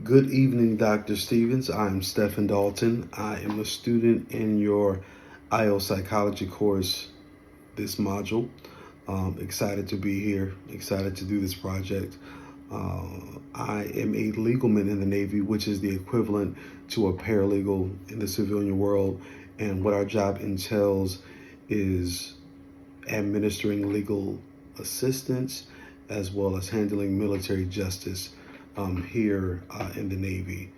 Good evening, Dr. Stevens. I'm Stephen Dalton. I am a student in your IO psychology course this module. Excited to be here, excited to do this project. I am a legalman in the Navy, which is the equivalent to a paralegal in the civilian world. And what our job entails is administering legal assistance as well as handling military justice here in the Navy.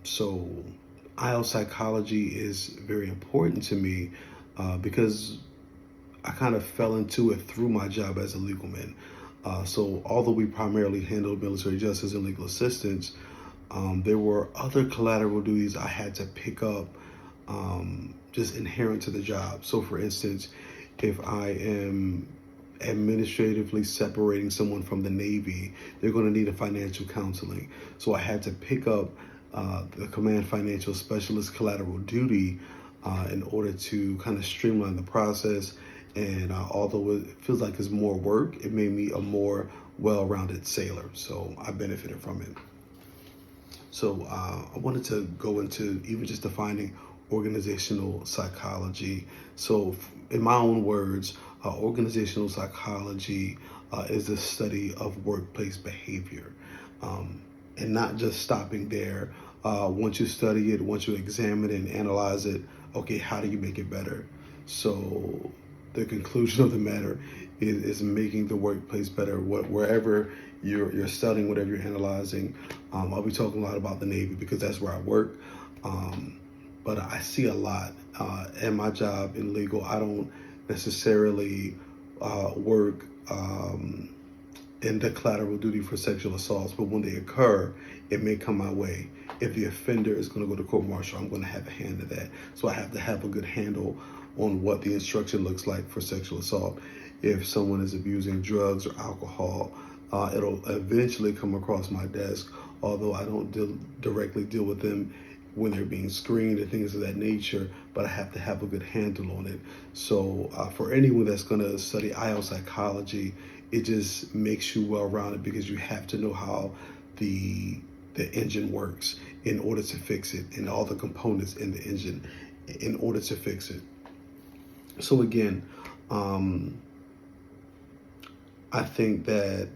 So, IELTS psychology is very important to me because I kind of fell into it through my job as a legal man. So, although we primarily handled military justice and legal assistance, there were other collateral duties I had to pick up just inherent to the job. So, for instance, if I am administratively separating someone from the Navy, they're going to need a financial counseling. So I had to pick up the Command Financial Specialist collateral duty in order to kind of streamline the process. And although it feels like it's more work, it made me a more well-rounded sailor. So I benefited from it. So I wanted to go into even just defining organizational psychology. So in my own words, organizational psychology is the study of workplace behavior. And not just stopping there. Once you study it, once you examine it and analyze it, okay, how do you make it better? So the conclusion of the matter is making the workplace better. Wherever you're studying, whatever you're analyzing, I'll be talking a lot about the Navy because that's where I work. But I see a lot in my job in legal. I don't necessarily work in the collateral duty for sexual assaults, but when they occur, it may come my way. If the offender is going to go to court martial, I'm going to have a hand in that. So I have to have a good handle on what the instruction looks like for sexual assault. If someone is abusing drugs or alcohol, it'll eventually come across my desk, although I don't directly deal with them when they're being screened and things of that nature, but I have to have a good handle on it. So for anyone that's going to study IELTS psychology, it just makes you well-rounded because you have to know how the engine works in order to fix it, and all the components in the engine in order to fix it. So again, I think that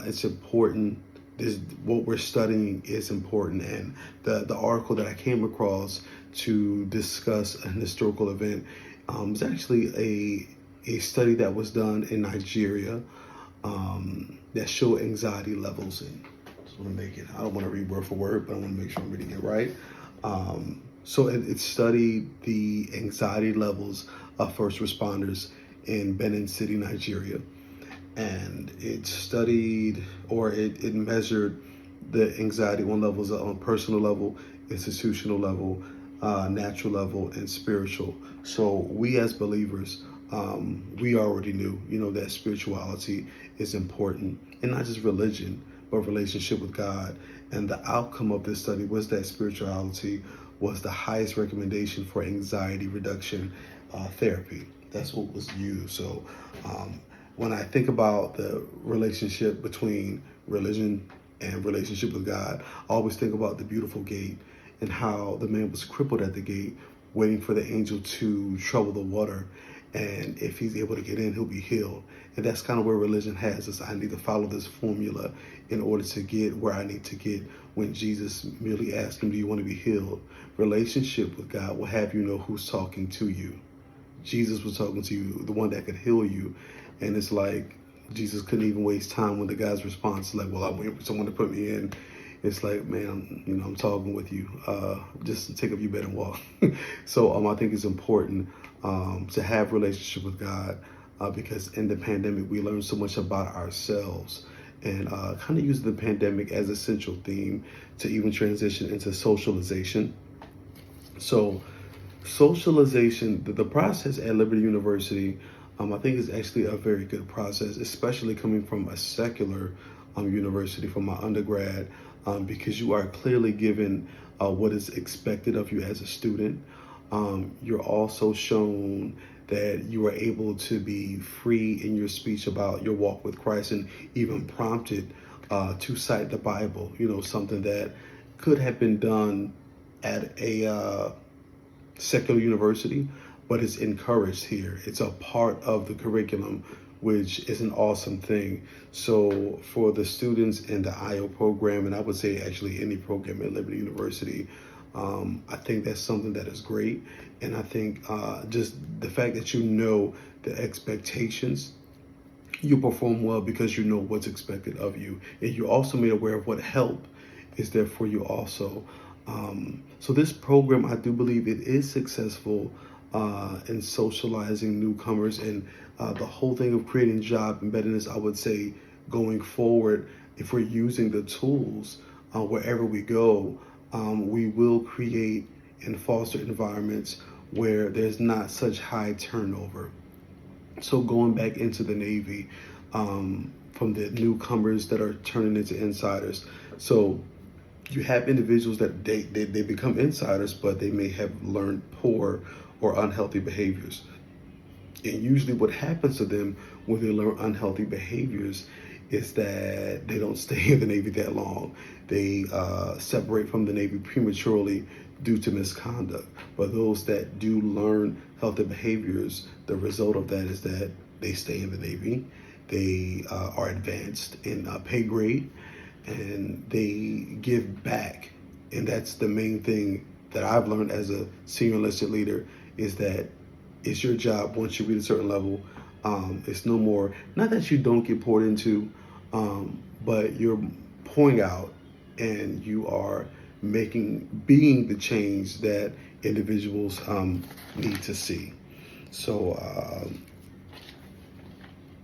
it's important. What we're studying is important, and the article that I came across to discuss an historical event was actually a study that was done in Nigeria that showed anxiety levels. And just want to make it, I don't want to read word for word, but I want to make sure I'm reading it right. So it studied the anxiety levels of first responders in Benin City, Nigeria. And it studied, or it measured the anxiety on levels on personal level, institutional level, natural level, and spiritual. So we as believers, we already knew, that spirituality is important, and not just religion, but relationship with God. And the outcome of this study was that spirituality was the highest recommendation for anxiety reduction therapy. That's what was used. So when I think about the relationship between religion and relationship with God, I always think about the beautiful gate and how the man was crippled at the gate, waiting for the angel to trouble the water. And if he's able to get in, he'll be healed. And that's kind of where religion has us. I need to follow this formula in order to get where I need to get. When Jesus merely asked him, do you want to be healed? Relationship with God will have you know who's talking to you. Jesus was talking to you, the one that could heal you. And it's like Jesus couldn't even waste time when the guy's response is like, well, I'm waiting for someone to put me in. It's like, man, I'm talking with you. Just take up your bed and walk. So I think it's important to have relationship with God because in the pandemic, we learned so much about ourselves, and kind of use the pandemic as a central theme to even transition into socialization. So socialization, the process at Liberty University, I think is actually a very good process, especially coming from a secular university, from my undergrad, because you are clearly given what is expected of you as a student. You're also shown that you are able to be free in your speech about your walk with Christ, and even prompted to cite the Bible. Something that could have been done at a secular university, but it's encouraged here. It's a part of the curriculum, which is an awesome thing. So for the students in the IO program, and I would say actually any program at Liberty University, I think that's something that is great. And I think just the fact that the expectations, you perform well because you know what's expected of you. And you're also made aware of what help is there for you also. So this program, I do believe it is successful in socializing newcomers, and the whole thing of creating job embeddedness, I would say going forward, if we're using the tools wherever we go, we will create and foster environments where there's not such high turnover. So going back into the Navy, from the newcomers that are turning into insiders. So you have individuals that they become insiders, but they may have learned poor or unhealthy behaviors. And usually what happens to them when they learn unhealthy behaviors is that they don't stay in the Navy that long. They separate from the Navy prematurely due to misconduct. But those that do learn healthy behaviors, the result of that is that they stay in the Navy. They are advanced in pay grade, and they give back. And that's the main thing that I've learned as a senior enlisted leader, is that it's your job once you reach a certain level. It's no more, not that you don't get poured into, but you're pouring out and you are being the change that individuals need to see. So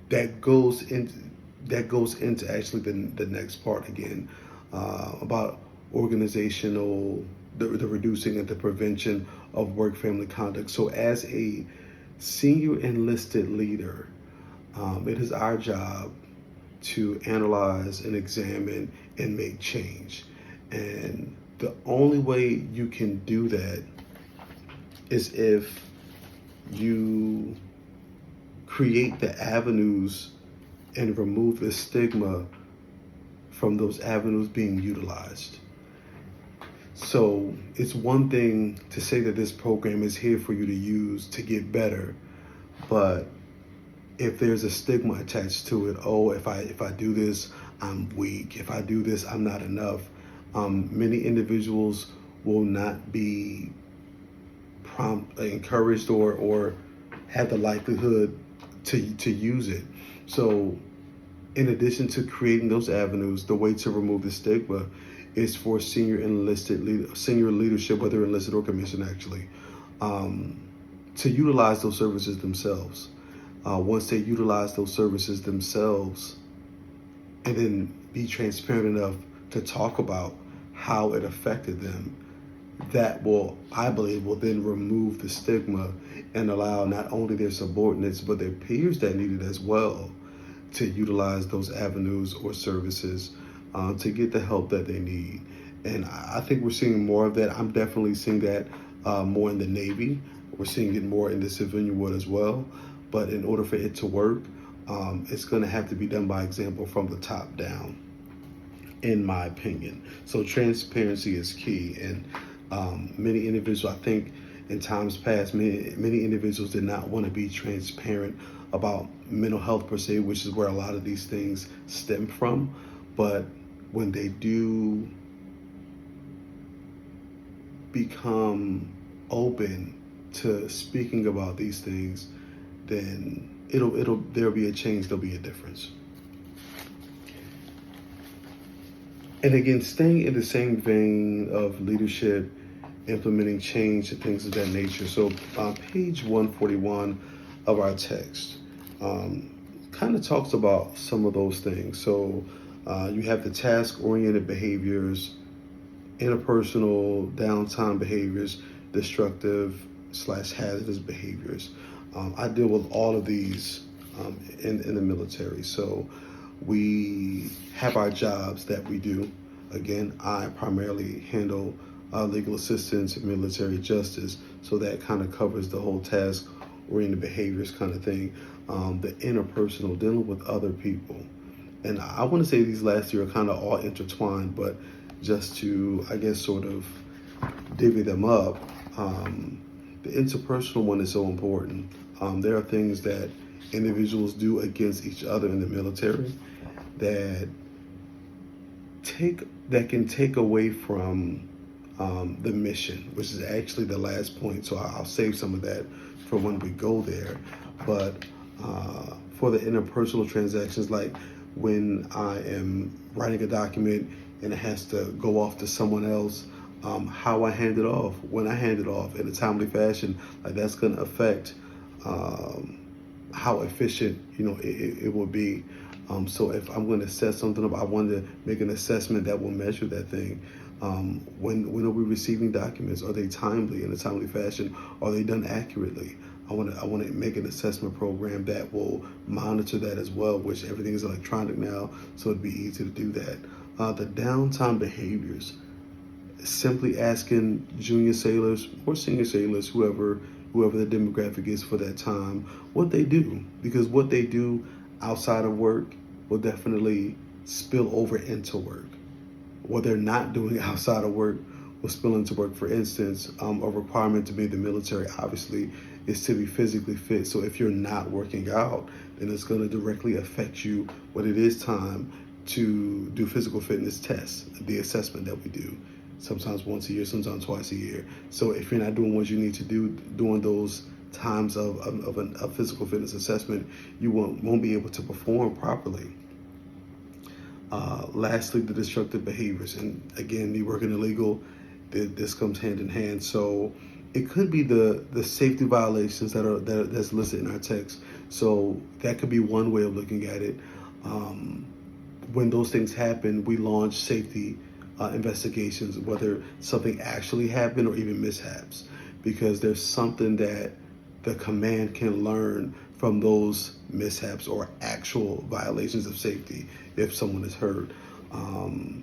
that goes into actually the next part again, about the reducing and the prevention of work-family conduct. So as a senior enlisted leader, it is our job to analyze and examine and make change. And the only way you can do that is if you create the avenues and remove the stigma from those avenues being utilized. So it's one thing to say that this program is here for you to use to get better, but if there's a stigma attached to it, oh, if I do this, I'm weak. If I do this, I'm not enough. Many individuals will not be encouraged or have the likelihood to use it. So in addition to creating those avenues, the way to remove the stigma is for senior leadership, whether enlisted or commissioned actually, to utilize those services themselves. Once they utilize those services themselves, and then be transparent enough to talk about how it affected them, that I believe, will then remove the stigma and allow not only their subordinates, but their peers that need it as well to utilize those avenues or services to get the help that they need. And I think we're seeing more of that. I'm definitely seeing that more in the Navy. We're seeing it more in the civilian world as well. But in order for it to work, it's going to have to be done by example from the top down, in my opinion. So transparency is key. And many individuals, I think in times past, many individuals did not want to be transparent about mental health per se, which is where a lot of these things stem from. But when they do become open to speaking about these things, then there'll be a change, there'll be a difference. And again, staying in the same vein of leadership, implementing change and things of that nature. So page 141 of our text kind of talks about some of those things. So you have the task-oriented behaviors, interpersonal downtime behaviors, destructive/hazardous behaviors. I deal with all of these in the military. So we have our jobs that we do. Again, I primarily handle legal assistance and military justice. So that kind of covers the whole task-oriented behaviors kind of thing. The interpersonal, dealing with other people. and I want to say these last three are kind of all intertwined, but just to, I guess, sort of divvy them up, the interpersonal one is so important. There are things that individuals do against each other in the military that can take away from the mission, which is actually the last point. So I'll save some of that for when we go there. But for the interpersonal transactions, like when I am writing a document and it has to go off to someone else, how I hand it off, when I hand it off in a timely fashion, like that's going to affect how efficient it will be. So if I'm going to set something up, I want to make an assessment that will measure that thing. When are we receiving documents? Are they timely in a timely fashion? Are they done accurately? I want to make an assessment program that will monitor that as well, which everything is electronic now, so it'd be easy to do that. The downtime behaviors, simply asking junior sailors or senior sailors, whoever the demographic is for that time, what they do, because what they do outside of work will definitely spill over into work. What they're not doing outside of work will spill into work. For instance, a requirement to be in the military, obviously, is to be physically fit. So if you're not working out, then it's going to directly affect you when it is time to do physical fitness tests, the assessment that we do. Sometimes once a year, sometimes twice a year. So if you're not doing what you need to do during those times of a physical fitness assessment, you won't be able to perform properly. Lastly, the destructive behaviors, and again, me working illegal, this comes hand in hand. So it could be the safety violations that's listed in our text. So that could be one way of looking at it. When those things happen, we launch safety investigations, whether something actually happened or even mishaps, because there's something that the command can learn from those mishaps or actual violations of safety if someone is hurt.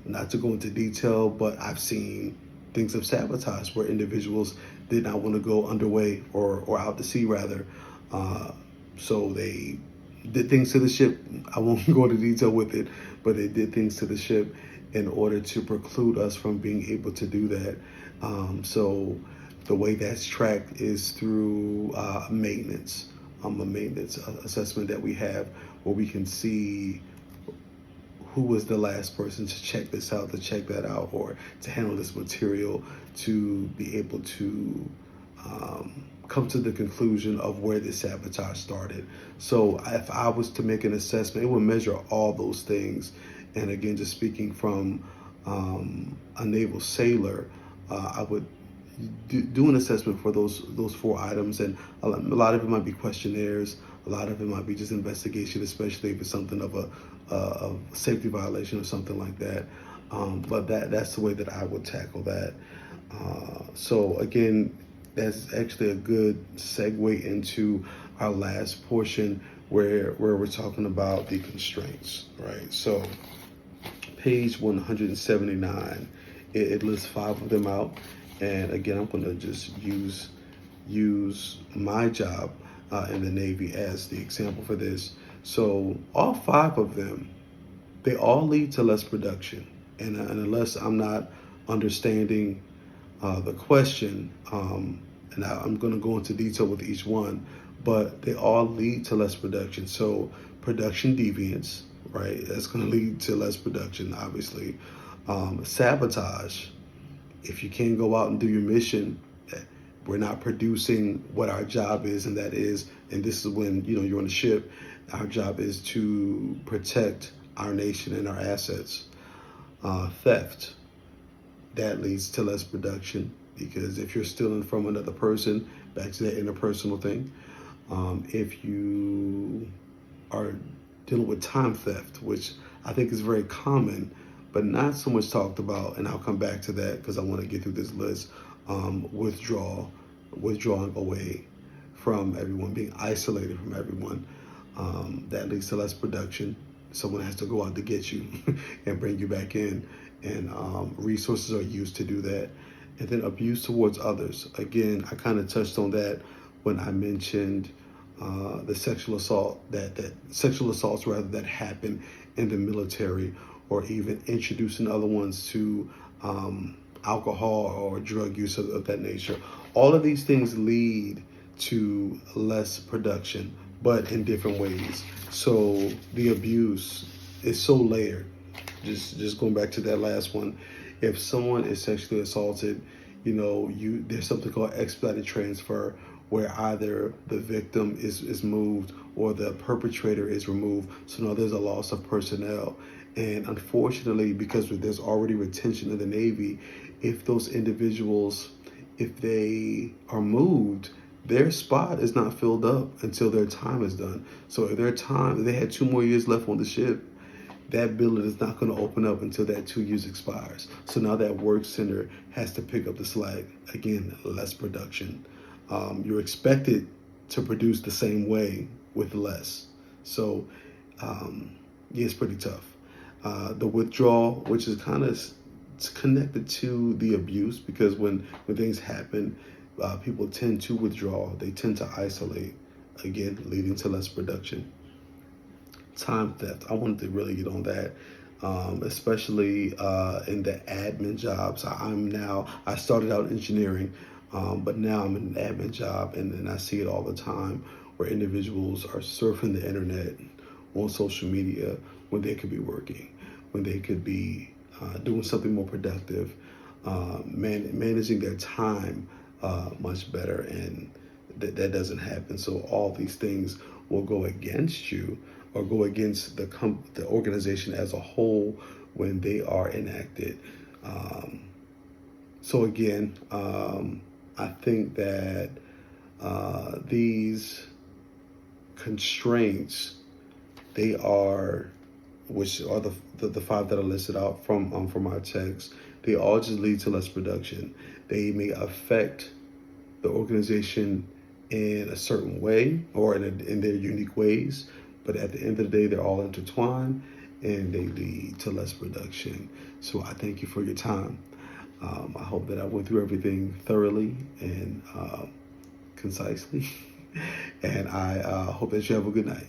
Not to go into detail, but I've seen things of sabotage where individuals did not want to go underway or out to sea rather. So they did things to the ship. I won't go into detail with it, but they did things to the ship in order to preclude us from being able to do that. So the way that's tracked is through maintenance, a maintenance assessment that we have where we can see who was the last person to check this out, to check that out, or to handle this material, to be able to come to the conclusion of where this sabotage started. So if I was to make an assessment, it would measure all those things. And again, just speaking from a naval sailor, I would do an assessment for those four items, and a lot of it might be questionnaires, a lot of it might be just investigation, especially if it's something of a safety violation or something like that. But that's the way that I would tackle that. So again, that's actually a good segue into our last portion where we're talking about the constraints, right? So page 179, it lists 5 of them out. And again, I'm going to just use my job in the Navy as the example for this. So all 5 of them, they all lead to less production. And unless I'm not understanding the question, and I'm going to go into detail with each one, but they all lead to less production. So production deviance, right? That's going to lead to less production, obviously. Sabotage. If you can't go out and do your mission, we're not producing what our job is, and this is when you're on the ship. Our job is to protect our nation and our assets. Theft, that leads to less production, because if you're stealing from another person, back to that interpersonal thing. If you are dealing with time theft, which I think is very common, but not so much talked about, and I'll come back to that because I want to get through this list. Withdrawing away from everyone, being isolated from everyone, that leads to less production. Someone has to go out to get you and bring you back in, and resources are used to do that. And then abuse towards others. Again, I kind of touched on that when I mentioned the sexual assaults rather that happen in the military, or even introducing other ones to alcohol or drug use of that nature. All of these things lead to less production, but in different ways. So the abuse is so layered. Just going back to that last one, if someone is sexually assaulted, there's something called expedited transfer, where either the victim is moved or the perpetrator is removed. So now there's a loss of personnel. And unfortunately, because there's already retention in the Navy, if those individuals, if they are moved, their spot is not filled up until their time is done. So if they had 2 more years left on the ship, that building is not going to open up until that 2 years expires. So now that work center has to pick up the slack. Again, less production. You're expected to produce the same way with less. So, yeah, it's pretty tough. The withdrawal, which is kind of connected to the abuse, because when things happen, people tend to withdraw. They tend to isolate, again, leading to less production. Time theft. I wanted to really get on that, especially in the admin jobs. I started out in engineering, but now I'm in an admin job, and I see it all the time, where individuals are surfing the internet on social media when they could be working, when they could be doing something more productive, managing their time much better, and that doesn't happen. So all these things will go against you, or go against the organization as a whole when they are enacted. So again, I think that these constraints, which are the 5 that are listed out from our text, they all just lead to less production. They may affect the organization in a certain way, or in their unique ways, but at the end of the day, they're all intertwined, and they lead to less production. So I thank you for your time. I hope that I went through everything thoroughly and concisely, and I hope that you have a good night.